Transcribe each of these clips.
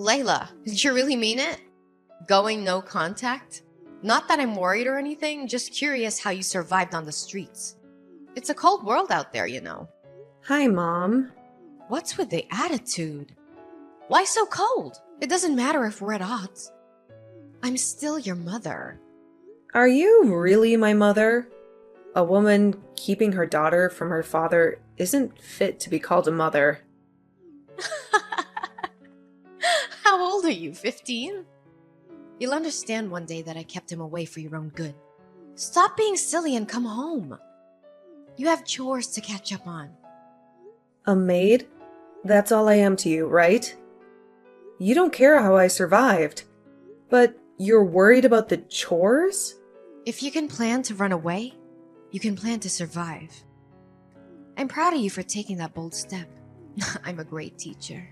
Layla, did you really mean it? Going no contact? Not that I'm worried or anything, just curious how you survived on the streets. It's a cold world out there, you know. Hi, Mom. What's with the attitude? Why so cold? It doesn't matter if we're at odds. I'm still your mother. Are you really my mother? A woman keeping her daughter from her father isn't fit to be called a mother. How old are you, 15? You'll understand one day that I kept him away for your own good. Stop being silly and come home. You have chores to catch up on. A maid? That's all I am to you, right? You don't care how I survived. But you're worried about the chores? If you can plan to run away, you can plan to survive. I'm proud of you for taking that bold step. I'm a great teacher.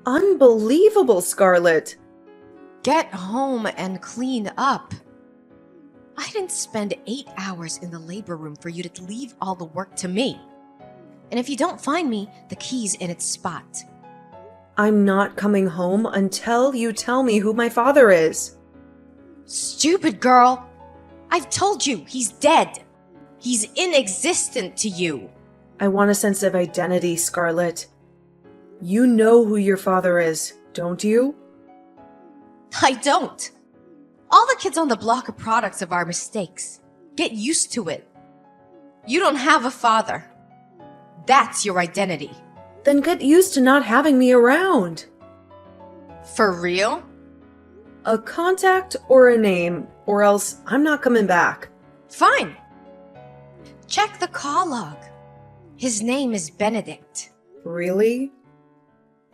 Unbelievable, Scarlett! Get home and clean up. I didn't spend 8 hours in the labor room for you to leave all the work to me. And if you don't find me, the key's in its spot. I'm not coming home until you tell me who my father is. Stupid girl! I've told you, he's dead. He's inexistent to you. I want a sense of identity, Scarlett. You know who your father is, don't you? I don't. All the kids on the block are products of our mistakes. Get used to it. You don't have a father. That's your identity. Then get used to not having me around. For real? A contact or a name, or else I'm not coming back. Fine. Check the call log. His name is Benedict. Really?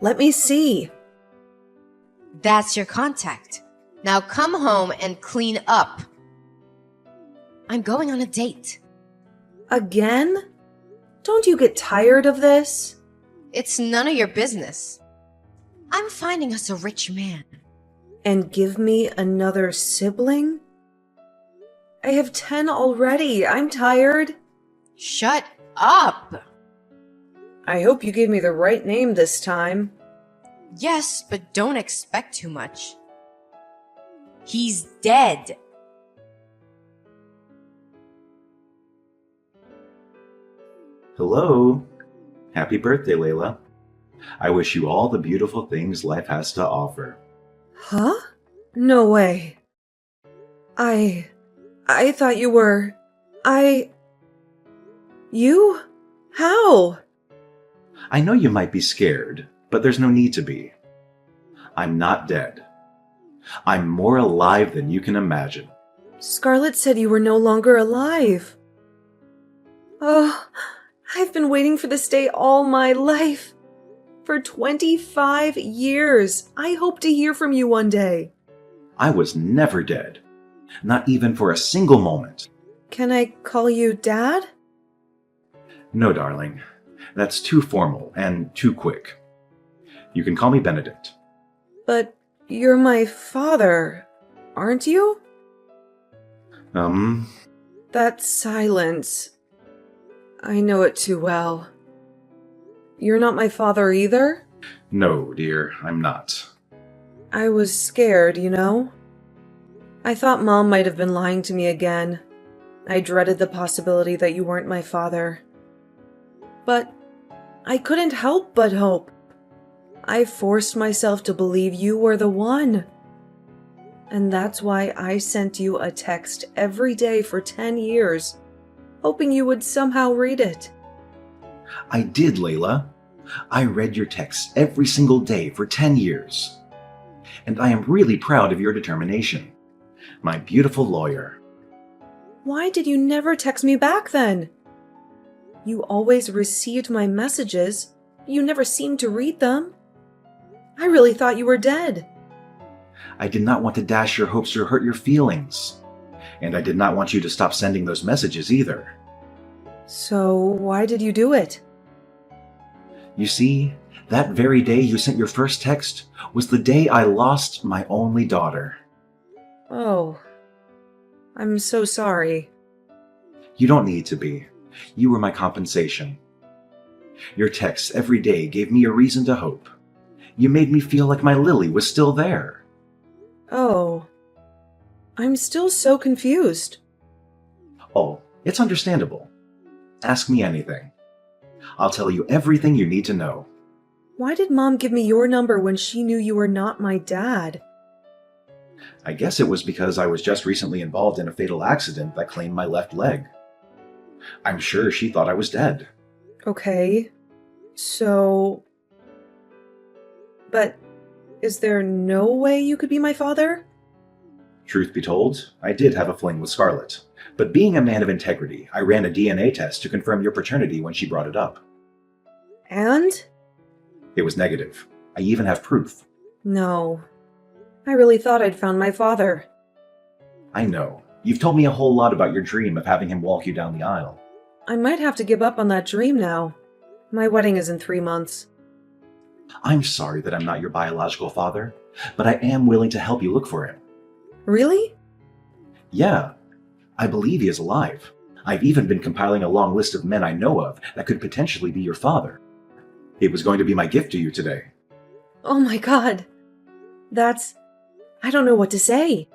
Let me see. That's your contact. Now come home and clean up. I'm going on a date. Again? Don't you get tired of this? It's none of your business. I'm finding us a rich man. And give me another sibling? I have 10 already. I'm tired. Shut up! I hope you gave me the right name this time. Yes, but don't expect too much. He's dead. Hello. Happy birthday, Layla. I wish you all the beautiful things life has to offer. Huh? No way. I thought you were... You? How? I know you might be scared, but there's no need to be. I'm not dead. I'm more alive than you can imagine. Scarlett said you were no longer alive. Oh, I've been waiting for this day all my life. For 25 years. I hope to hear from you one day. I was never dead. Not even for a single moment. Can I call you Dad? No, darling. That's too formal and too quick. You can call me Benedict. But you're my father, aren't you? That silence. I know it too well. You're not my father either? No, dear, I'm not. I was scared, you know? I thought Mom might have been lying to me again. I dreaded the possibility that you weren't my father. But I couldn't help but hope. I forced myself to believe you were the one. And that's why I sent you a text every day for 10 years, hoping you would somehow read it. I did, Layla. I read your texts every single day for 10 years. And I am really proud of your determination. My beautiful lawyer. Why did you never text me back then? You always received my messages. You never seemed to read them. I really thought you were dead. I did not want to dash your hopes or hurt your feelings. And I did not want you to stop sending those messages either. So why did you do it? You see, that very day you sent your first text was the day I lost my only daughter. Oh, I'm so sorry. You don't need to be. You were my compensation. Your texts every day gave me a reason to hope. You made me feel like my Lily was still there. Oh. I'm still so confused. Oh, it's understandable. Ask me anything. I'll tell you everything you need to know. Why did Mom give me your number when she knew you were not my dad? I guess it was because I was just recently involved in a fatal accident that claimed my left leg. I'm sure she thought I was dead. Okay. So... But is there no way you could be my father? Truth be told, I did have a fling with Scarlett. But being a man of integrity, I ran a DNA test to confirm your paternity when she brought it up. And? It was negative. I even have proof. No. I really thought I'd found my father. I know. You've told me a whole lot about your dream of having him walk you down the aisle. I might have to give up on that dream now. My wedding is in 3 months. I'm sorry that I'm not your biological father, but I am willing to help you look for him. Really? Yeah. I believe he is alive. I've even been compiling a long list of men I know of that could potentially be your father. It was going to be my gift to you today. Oh my god. I don't know what to say.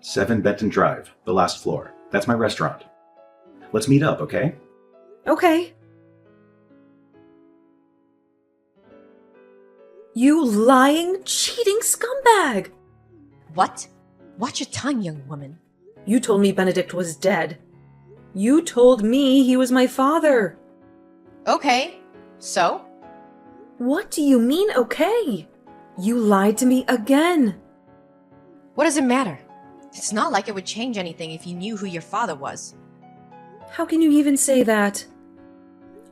7 Benton Drive, the last floor. That's my restaurant. Let's meet up, okay? Okay. You lying, cheating scumbag! What? Watch your tongue, young woman. You told me Benedict was dead. You told me he was my father. Okay, so? What do you mean, okay? You lied to me again. What does it matter? It's not like it would change anything if you knew who your father was. How can you even say that?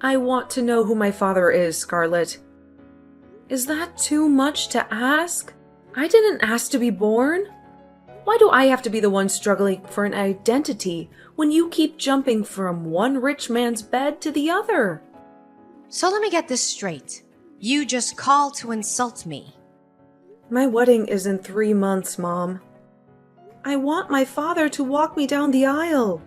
I want to know who my father is, Scarlett. Is that too much to ask? I didn't ask to be born. Why do I have to be the one struggling for an identity when you keep jumping from one rich man's bed to the other? So let me get this straight. You just called to insult me. My wedding is in 3 months, Mom. I want my father to walk me down the aisle.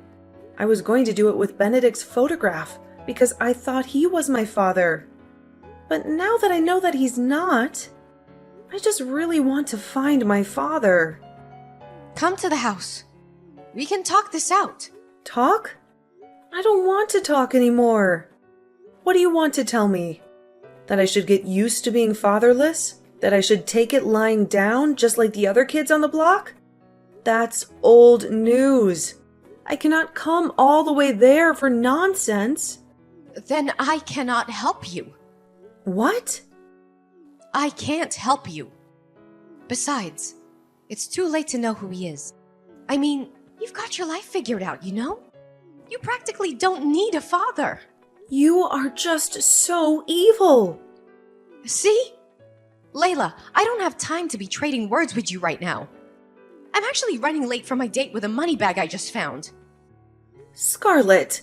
I was going to do it with Benedict's photograph because I thought he was my father. But now that I know that he's not, I just really want to find my father. Come to the house. We can talk this out. Talk? I don't want to talk anymore. What do you want to tell me? That I should get used to being fatherless? That I should take it lying down just like the other kids on the block? That's old news. I cannot come all the way there for nonsense. Then I cannot help you. What? I can't help you. Besides, it's too late to know who he is. I mean, you've got your life figured out, you know? You practically don't need a father. You are just so evil. See? Layla, I don't have time to be trading words with you right now. I'm actually running late for my date with a money bag I just found. Scarlett,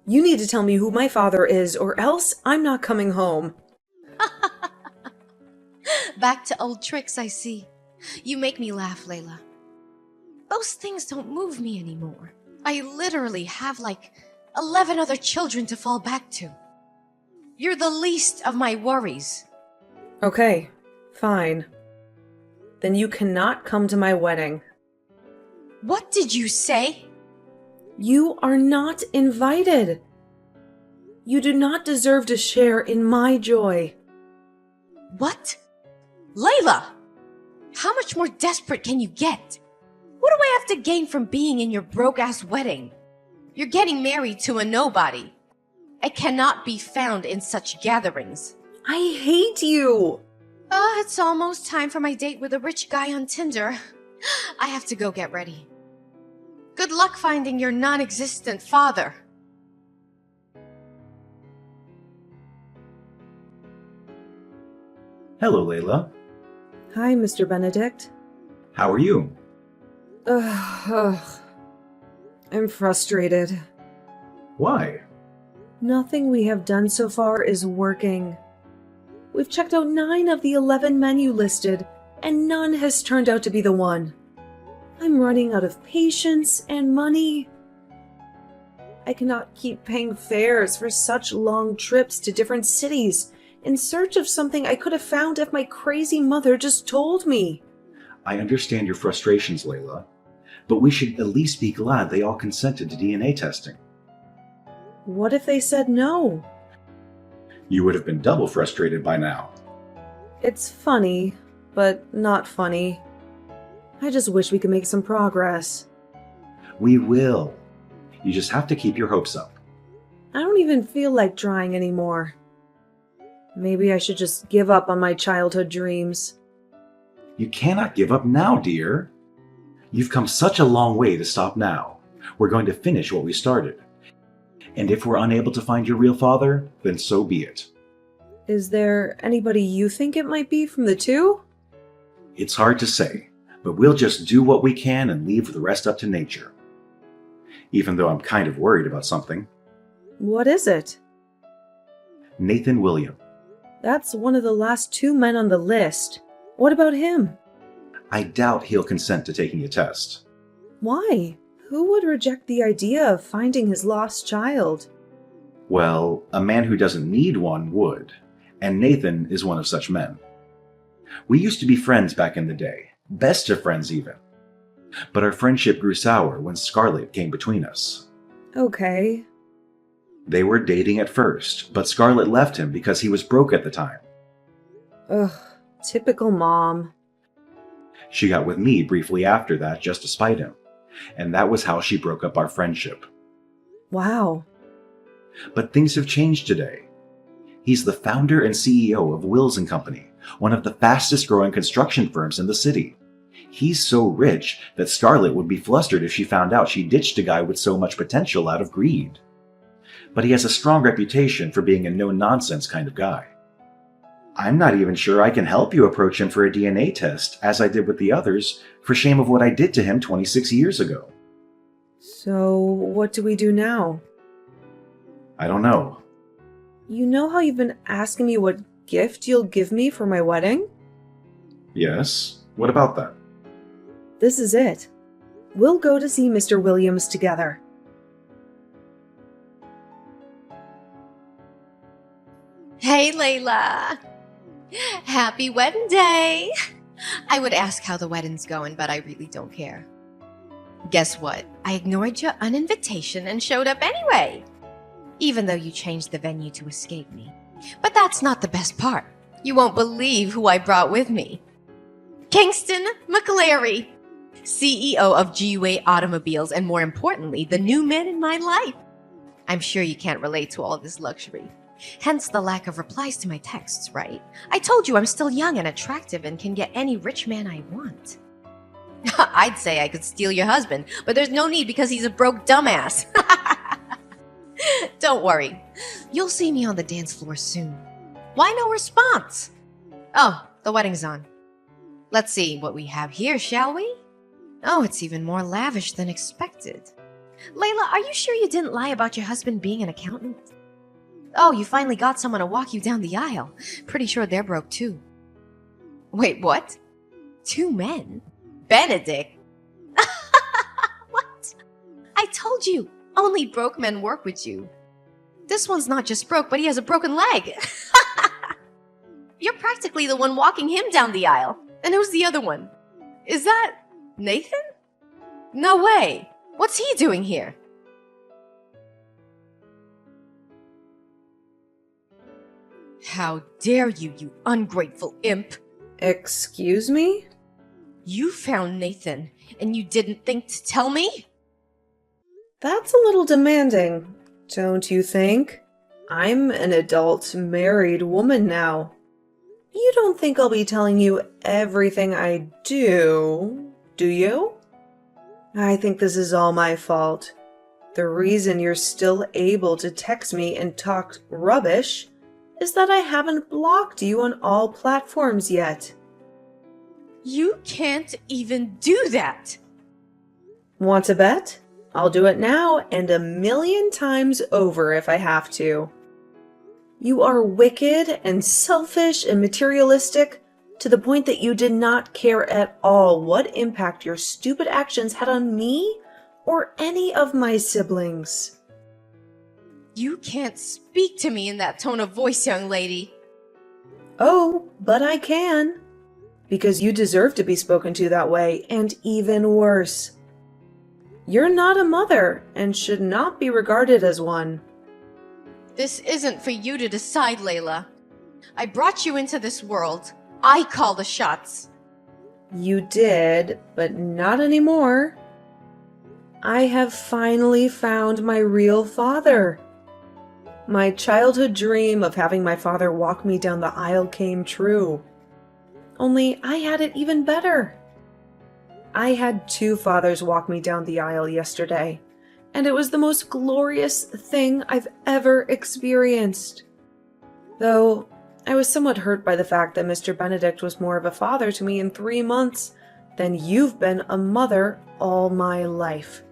you need to tell me who my father is or else I'm not coming home. Back to old tricks, I see. You make me laugh, Layla. Those things don't move me anymore. I literally have like 11 other children to fall back to. You're the least of my worries. Okay, fine. Then you cannot come to my wedding. What did you say? You are not invited. You do not deserve to share in my joy. What? Layla! How much more desperate can you get? What do I have to gain from being in your broke-ass wedding? You're getting married to a nobody. I cannot be found in such gatherings. I hate you. It's almost time for my date with a rich guy on Tinder. I have to go get ready. Good luck finding your non-existent father. Hello, Layla. Hi, Mr. Benedict. How are you? Ugh. I'm frustrated. Why? Nothing we have done so far is working. We've checked out 9 of the 11 men you listed, and none has turned out to be the one. I'm running out of patience and money. I cannot keep paying fares for such long trips to different cities in search of something I could have found if my crazy mother just told me. I understand your frustrations, Layla, but we should at least be glad they all consented to DNA testing. What if they said no? You would have been double frustrated by now. It's funny, but not funny. I just wish we could make some progress. We will. You just have to keep your hopes up. I don't even feel like trying anymore. Maybe I should just give up on my childhood dreams. You cannot give up now, dear. You've come such a long way to stop now. We're going to finish what we started. And if we're unable to find your real father, then so be it. Is there anybody you think it might be from the two? It's hard to say, but we'll just do what we can and leave the rest up to nature. Even though I'm kind of worried about something. What is it? Nathan William. That's one of the last two men on the list. What about him? I doubt he'll consent to taking a test. Why? Who would reject the idea of finding his lost child? Well, a man who doesn't need one would, and Nathan is one of such men. We used to be friends back in the day, best of friends even. But our friendship grew sour when Scarlett came between us. Okay. They were dating at first, but Scarlett left him because he was broke at the time. Ugh, typical mom. She got with me briefly after that just to spite him, and that was how she broke up our friendship. Wow. But things have changed today. He's the founder and CEO of Wills & Company, one of the fastest growing construction firms in the city. He's so rich that Scarlett would be flustered if she found out she ditched a guy with so much potential out of greed. But he has a strong reputation for being a no-nonsense kind of guy. I'm not even sure I can help you approach him for a DNA test, as I did with the others, for shame of what I did to him 26 years ago. So, what do we do now? I don't know. You know how you've been asking me what gift you'll give me for my wedding? Yes? What about that? This is it. We'll go to see Mr. Williams together. Hey, Layla. Happy wedding day. I would ask how the wedding's going, but I really don't care. Guess what? I ignored your invitation and showed up anyway. Even though you changed the venue to escape me. But that's not the best part. You won't believe who I brought with me. Kingston McClary, CEO of GUA Automobiles, and more importantly, the new man in my life. I'm sure you can't relate to all this luxury. Hence the lack of replies to my texts, right? I told you I'm still young and attractive and can get any rich man I want. I'd say I could steal your husband, but there's no need because he's a broke dumbass. Don't worry. You'll see me on the dance floor soon. Why no response? Oh, the wedding's on. Let's see what we have here, shall we? Oh, it's even more lavish than expected. Layla, are you sure you didn't lie about your husband being an accountant? Oh, you finally got someone to walk you down the aisle. Pretty sure they're broke too. Wait, what? Two men? Benedict? What? I told you, only broke men work with you. This one's not just broke, but he has a broken leg. You're practically the one walking him down the aisle. And who's the other one? Is that Nathan? No way. What's he doing here? How dare you, you ungrateful imp! Excuse me? You found Nathan, and you didn't think to tell me? That's a little demanding, don't you think? I'm an adult, married woman now. You don't think I'll be telling you everything I do you? I think this is all my fault. The reason you're still able to text me and talk rubbish is that I haven't blocked you on all platforms yet. You can't even do that! Want to bet? I'll do it now and 1,000,000 times over if I have to. You are wicked and selfish and materialistic to the point that you did not care at all what impact your stupid actions had on me or any of my siblings. You can't speak to me in that tone of voice, young lady. Oh, but I can. Because you deserve to be spoken to that way, and even worse. You're not a mother, and should not be regarded as one. This isn't for you to decide, Layla. I brought you into this world. I call the shots. You did, but not anymore. I have finally found my real father. My childhood dream of having my father walk me down the aisle came true. Only I had it even better. I had 2 fathers walk me down the aisle yesterday, and it was the most glorious thing I've ever experienced. Though I was somewhat hurt by the fact that Mr. Benedict was more of a father to me in 3 months than you've been a mother all my life.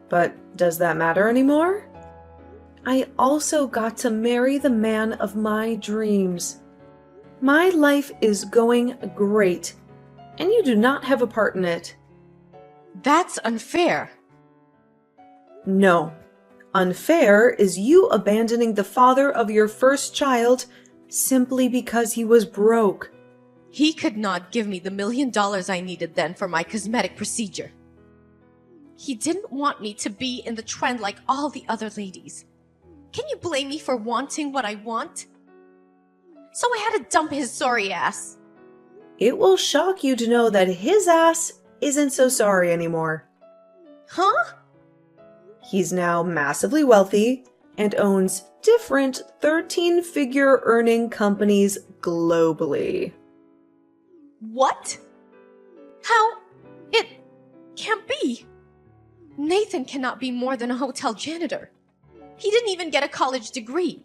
But does that matter anymore? I also got to marry the man of my dreams. My life is going great, and you do not have a part in it. That's unfair. No. Unfair is you abandoning the father of your first child simply because he was broke. He could not give me the $1 million I needed then for my cosmetic procedure. He didn't want me to be in the trend like all the other ladies. Can you blame me for wanting what I want? So I had to dump his sorry ass. It will shock you to know that his ass isn't so sorry anymore. Huh? He's now massively wealthy and owns different 13-figure earning companies globally. What? How? It can't be. Nathan cannot be more than a hotel janitor. He didn't even get a college degree.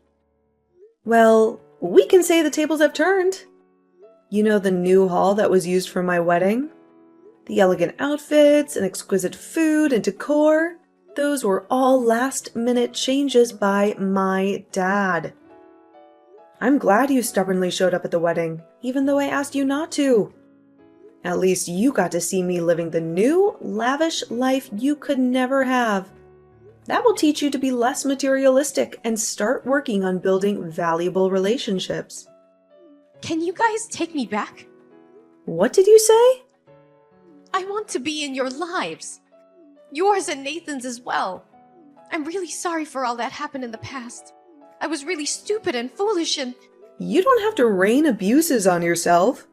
Well, we can say the tables have turned. You know the new hall that was used for my wedding? The elegant outfits and exquisite food and decor? Those were all last-minute changes by my dad. I'm glad you stubbornly showed up at the wedding, even though I asked you not to. At least you got to see me living the new, lavish life you could never have. That will teach you to be less materialistic and start working on building valuable relationships. Can you guys take me back? What did you say? I want to be in your lives. Yours and Nathan's as well. I'm really sorry for all that happened in the past. I was really stupid and foolish and... You don't have to rain abuses on yourself.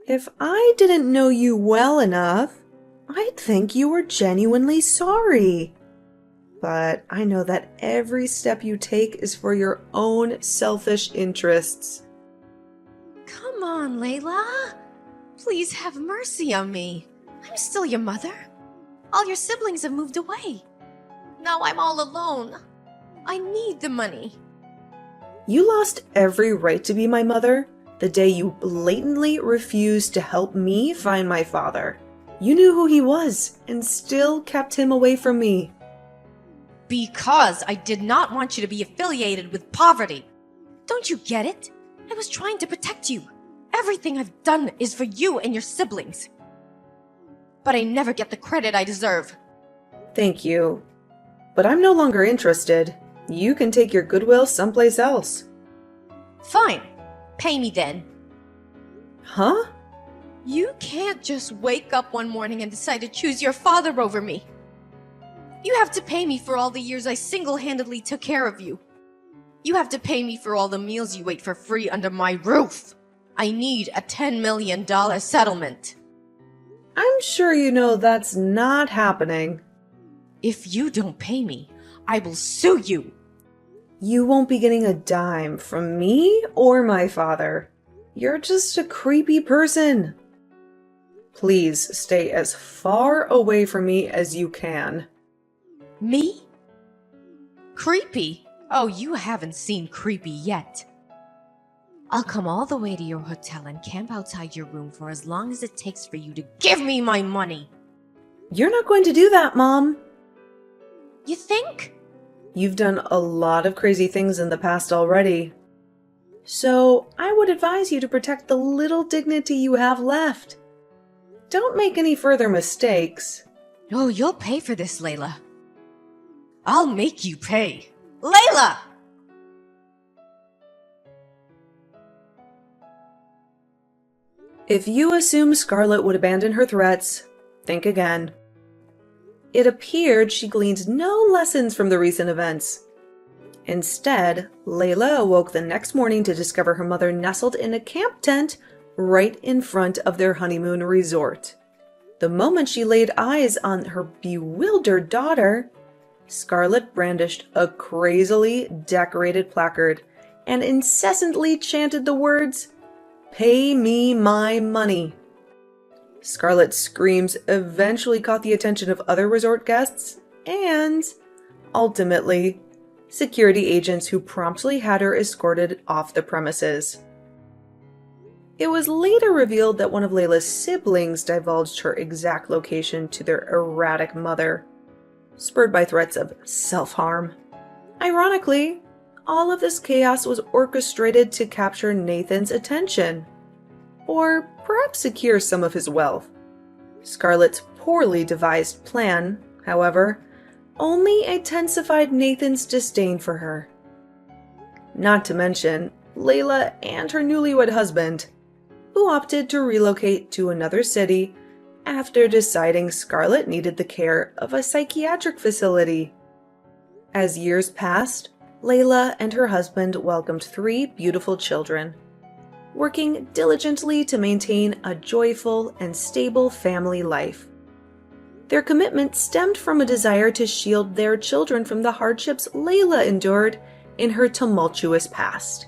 If I didn't know you well enough, I'd think you were genuinely sorry. But I know that every step you take is for your own selfish interests. Come on, Layla. Please have mercy on me. I'm still your mother. All your siblings have moved away. Now I'm all alone. I need the money. You lost every right to be my mother the day you blatantly refused to help me find my father. You knew who he was and still kept him away from me. Because I did not want you to be affiliated with poverty. Don't you get it? I was trying to protect you. Everything I've done is for you and your siblings. But I never get the credit I deserve. Thank you. But I'm no longer interested. You can take your goodwill someplace else. Fine. Pay me then. Huh? You can't just wake up one morning and decide to choose your father over me. You have to pay me for all the years I single-handedly took care of you. You have to pay me for all the meals you ate for free under my roof. I need a $10 million settlement. I'm sure you know that's not happening. If you don't pay me, I will sue you. You won't be getting a dime from me or my father. You're just a creepy person. Please stay as far away from me as you can. Me? Creepy? Oh, you haven't seen creepy yet. I'll come all the way to your hotel and camp outside your room for as long as it takes for you to give me my money. You're not going to do that, Mom. You think? You've done a lot of crazy things in the past already. So I would advise you to protect the little dignity you have left. Don't make any further mistakes. Oh, you'll pay for this, Layla. I'll make you pay. Layla! If you assume Scarlet would abandon her threats, think again. It appeared she gleaned no lessons from the recent events. Instead, Layla awoke the next morning to discover her mother nestled in a camp tent right in front of their honeymoon resort. The moment she laid eyes on her bewildered daughter, Scarlet brandished a crazily decorated placard and incessantly chanted the words, "Pay me my money." Scarlet's screams eventually caught the attention of other resort guests and, ultimately, security agents who promptly had her escorted off the premises. It was later revealed that one of Layla's siblings divulged her exact location to their erratic mother, spurred by threats of self-harm. Ironically, all of this chaos was orchestrated to capture Nathan's attention, or perhaps secure some of his wealth. Scarlet's poorly devised plan, however, only intensified Nathan's disdain for her. Not to mention Layla and her newlywed husband, who opted to relocate to another city after deciding Scarlet needed the care of a psychiatric facility. As years passed, Layla and her husband welcomed 3 beautiful children, working diligently to maintain a joyful and stable family life. Their commitment stemmed from a desire to shield their children from the hardships Layla endured in her tumultuous past.